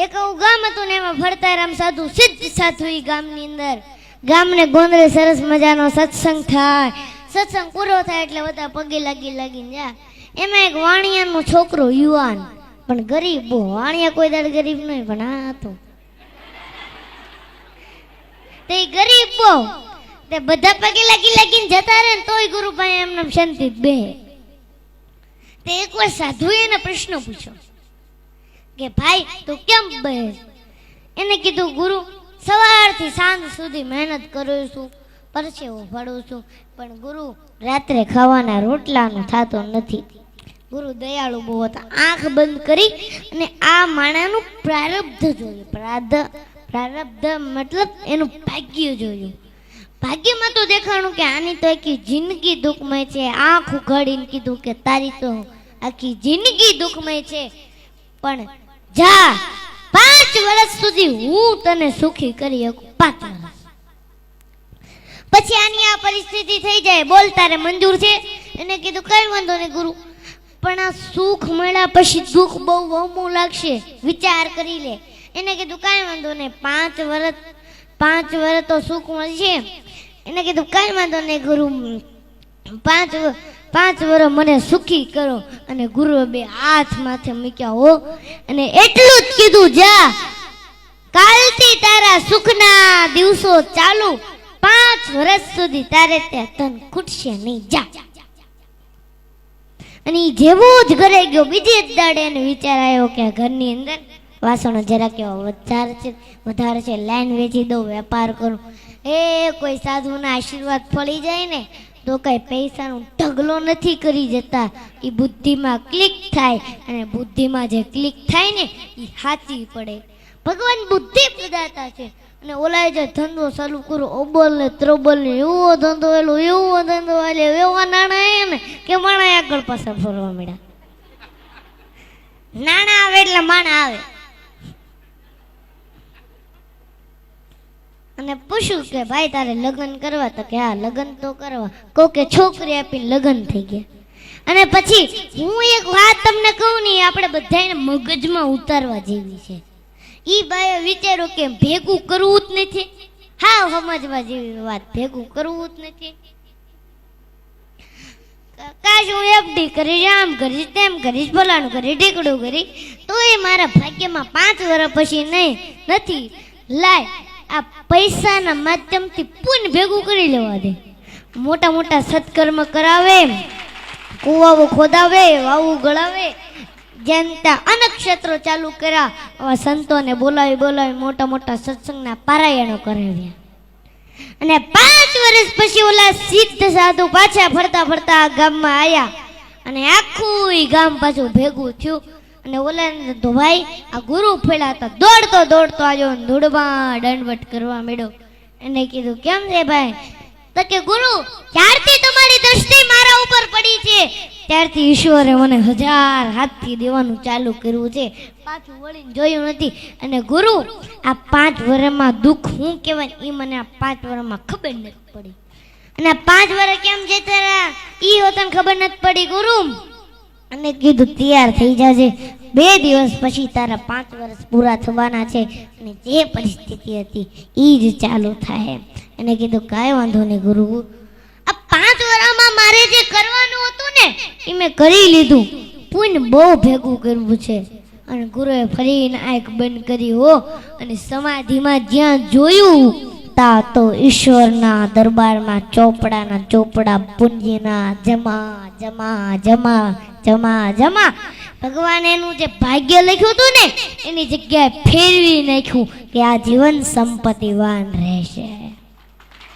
એક આવું ગામ હતું ને એમાં ભરતારામ સાધુ સિદ્ધ સાધુ ઈ ગામની અંદર ગામને ગોંદરે સરસ મજાનો સત્સંગ થાય. સત્સંગ પૂરો થાય એટલે બધા પગે લાગીને જા. એમાં એક વાણિયાનો છોકરો યુવાન પણ ગરીબ, બહુ વાણિયા કોઈ દાડ ગરીબ નહીં પણ આ હતો તે ગરીબ બહુ. તે બધા પગે લાગીને જતા રહે ને તોય ગુરુભાઈ એમને શાંતિ બે. તે એકવાર સાધુએ એને પ્રશ્ન પૂછ્યો કે ભાઈ તું કેમ બે? એને કીધું ગુરુ સવારથી સાંજ સુધી મહેનત કરું છું, પરસેવો ભળું છું, પણ ગુરુ રાત્રે ખાવાના રોટલાનો થતો નથી. ગુરુ દયાળુ બહુ હતા. આંખ બંધ કરી અને આ માણાનું પ્રારબ્ધ જોયું. પ્રારબ્ધ મતલબ એનું ભાગ્ય જોયું. ભાગ્યમાં તો દેખાણું કે આની તો આખી જિંદગી દુઃખમય છે. આંખ ઉઘાડીને કીધું કે તારી તો આખી જિંદગી દુઃખમય છે, પણ જા 5 વર્ષ સુધી હું તને સુખી કરી શકું. 5 વર્ષ પછી આની આ પરિસ્થિતિ થઈ જાય. બોલ તારે મંજૂર છે? એને કીધું કઈ વાંધો નહીં ગુરુ, પણ આ સુખ મળ્યા પછી દુઃખ બહુ વહમું લાગશે, વિચાર કરી લે. એને કીધું કાંઈ વાંધો નહીં, 5 વર્ષ તો સુખ મળશે. એને કીધું કાંઈ વાંધો નહીં ગુરુ, 5 વર્ષ મને સુખી કરો. અને ગુરુએ 2 હાથ માથે મૂક્યા હો અને એટલું જ કીધું જા કાલથી તારા સુખના દિવસો ચાલુ, 5 વર્ષ સુધી તારે ત્યાં તન ખૂટશે નહીં, જા. અને જેવો જ ઘરે ગયો બીજે જ દાડે એને વિચાર આવ્યો કે આ ઘરની અંદર વાસણો જરા કેવા વધારે છે, લાઈન વેચી દઉં, વેપાર કરું. કોઈ સાધુના આશીર્વાદ ફળી જાય ને તો કઈ પૈસાનો ઢગલો નથી કરી જતા. એ બુદ્ધિમાં ક્લિક થાય અને બુદ્ધિમાં જે ક્લિક થાય ને એ સાચી પડે. ભગવાન બુદ્ધિ પ્રદાતા છે. અને ઓલાએ જે ધંધો ચાલુ કરો ઓબલ ને ત્રોબલ ને એવો ધંધો એવા નાણાં ને કે માણા આગળ પાછળ ફરવા મળ્યા. નાણાં આવે એટલે માણા આવે. અને પૂછ્યું કે ભાઈ તારે લગ્ન કરવા? તો કે હા લગ્ન તો કરવા. કહું કે છોકરી આપીને લગ્ન થઈ ગયા. અને પછી હું એક વાત તમને કહું ને, આપણે બધાને મગજમાં ઉતારવા જેવી છે. ઈ બાએ વિચાર્યું કે ભેગું કરવું જ નથી. હા સમજવા જેવી વાત, ભેગું કરવું જ નથી. કાશ હું એફડી કરીશ, આમ કરીશ, તેમ કરીશ, ફલાણું કરીશ, ઢીકડું કરીશ, તો એ મારા ભાગ્યમાં 5 વર્ષ પછી નથી. લાય આ પૈસાના માધ્યમથી પુણ્ય ભેગું કરી લેવા દે. મોટા મોટા સત્કર્મ કરાવે, કુવાઓ ખોદાવે, વાવું ગળાવે, જનતા અનક્ષત્રો ચાલુ કર્યા. આવા સંતોને બોલાવી મોટા મોટા સત્સંગના પારાયણો કરાવ્યા. અને 5 વર્ષ પછી ઓલા સિદ્ધ સાધુ પાછા ફરતા ગામમાં આવ્યા. અને આખું ગામ પાછું ભેગું થયું. અને ઓલા તો ભાઈ આ ગુરુ ફેલા હતા, દોડતો આવ્યો, ધૂળમાં દંડવટ કરવા માંડ્યો. એને કીધું કેમ છે ભાઈ? તો કે ગુરુ જ્યારથી તમારી દ્રષ્ટિ મારા ઉપર પડી છે ત્યારથી ઈશ્વરે મને 1000 હાથથી દેવાનું ચાલુ કર્યું છે, પાછું વળીને જોયું નથી. અને ગુરુ આ 5 વર્ષમાં દુઃખ શું કહેવાય એ મને આ 5 વર્ષમાં ખબર નથી પડી. અને 5 વર્ષ કેમ જતા રહ્યા એ હોતને ખબર નથી પડી ગુરુ. અને કીધું તૈયાર થઈ જાજે, 2 દિવસ પછી તારા 5 વર્ષ પૂરા થવાના છે અને જે પરિસ્થિતિ હતી એ જ ચાલુ થાય. એને કીધું કાંઈ વાંધો નહીં ગુરુ, આ 5 વર્ષમાં મારે જે કરવાનું હતું ને એ મેં કરી લીધું. પુણ્ય બહુ ભેગું કરવું છે. અને ગુરુએ ફરીને આંખ બંધ કરી હો અને સમાધિમાં જ્યાં જોયું તા તો ઈશ્વરના દરબારમાં ચોપડાના ચોપડા પુંજીના જમા જમા જમા જમા જમા. ભગવાન એનું જે ભાગ્ય લખ્યું હતું ને એની જગ્યાએ ફેરવી નાખ્યું કે આ જીવન સંપત્તિવાન રહેશે.